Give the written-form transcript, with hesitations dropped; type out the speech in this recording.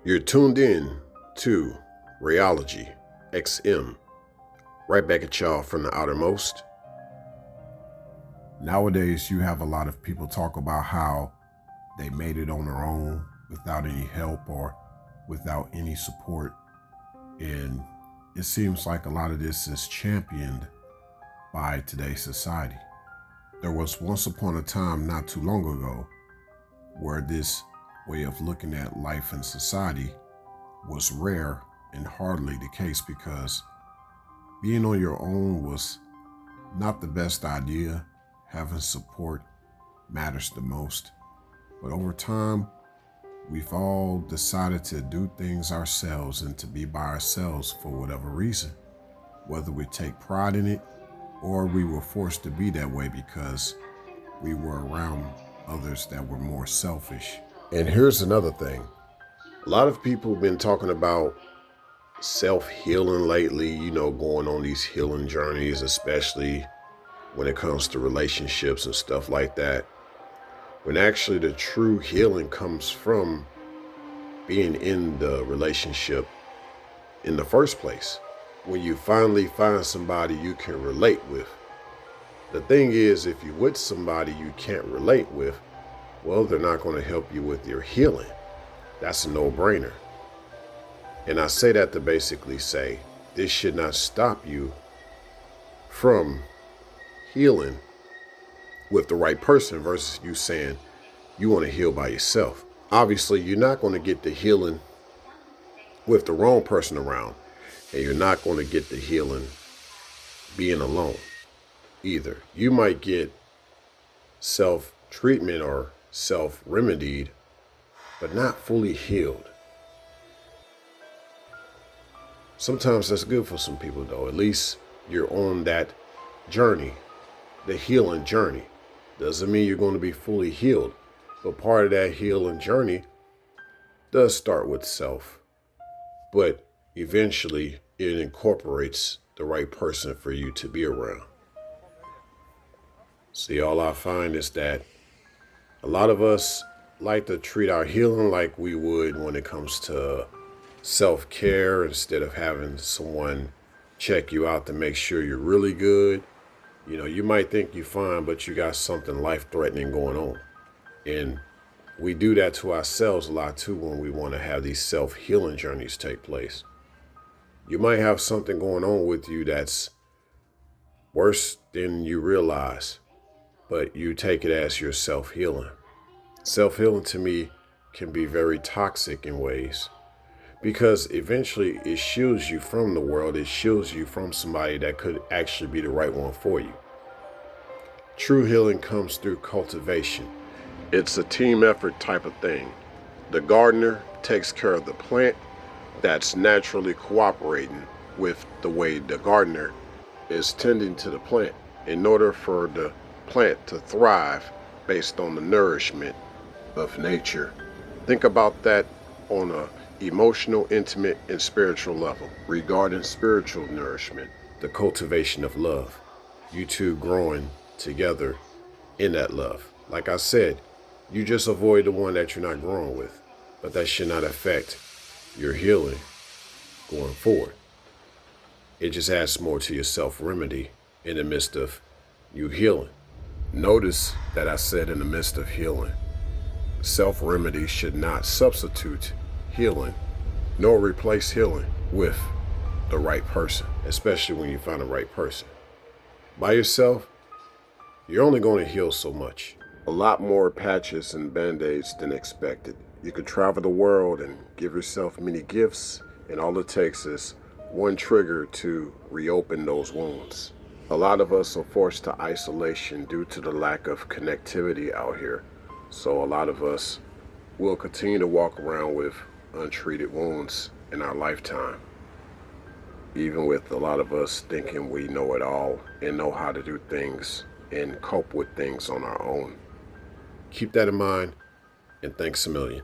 You're tuned in to Rheology XM. Right back at y'all from the outermost. Nowadays, you have a lot of people talk about how they made it on their own without any help or without any support. And it seems like a lot of this is championed by today's society. There was once upon a time not too long ago where this way of looking at life and society was rare and hardly the case, because being on your own was not the best idea. Having support matters the most. But over time, we've all decided to do things ourselves and to be by ourselves for whatever reason. Whether we take pride in it or we were forced to be that way because we were around others that were more selfish. And here's another thing. A lot of people have been talking about self-healing lately, going on these healing journeys, especially when it comes to relationships and stuff like that. When actually the true healing comes from being in the relationship in the first place. When you finally find somebody you can relate with. The thing is, if you're with somebody you can't relate with, well, they're not going to help you with your healing. That's a no-brainer. And I say that to basically say, this should not stop you from healing with the right person versus you saying you want to heal by yourself. Obviously, you're not going to get the healing with the wrong person around, and you're not going to get the healing being alone either. You might get self-treatment or self-remedied, but not fully healed. Sometimes that's good for some people, though. At least you're on that journey, the healing journey. Doesn't mean you're going to be fully healed, but part of that healing journey does start with self, but eventually it incorporates the right person for you to be around. See, all I find is that a lot of us like to treat our healing like we would when it comes to self-care, instead of having someone check you out to make sure you're really good. You might think you're fine, but you got something life-threatening going on. And we do that to ourselves a lot too when we want to have these self-healing journeys take place. You might have something going on with you that's worse than you realize, but you take it as your self-healing. Self-healing to me can be very toxic in ways, because eventually it shields you from the world. It shields you from somebody that could actually be the right one for you. True healing comes through cultivation. It's a team effort type of thing. The gardener takes care of the plant that's naturally cooperating with the way the gardener is tending to the plant in order for the plant to thrive based on the nourishment of nature. Think about that on a emotional, intimate, and spiritual level. Regarding spiritual nourishment, the cultivation of love, you two growing together in that love. Like I said, you just avoid the one that you're not growing with, but that should not affect your healing going forward. It just adds more to your self-remedy in the midst of you healing. Notice that I said in the midst of healing. Self-remedy should not substitute healing, nor replace healing with the right person, especially when you find the right person. By yourself, you're only going to heal so much. A lot more patches and band-aids than expected. You could travel the world and give yourself many gifts, and all it takes is one trigger to reopen those wounds. A lot of us are forced to isolation due to the lack of connectivity out here. So a lot of us will continue to walk around with untreated wounds in our lifetime, even with a lot of us thinking we know it all and know how to do things and cope with things on our own. Keep that in mind, and thanks a million.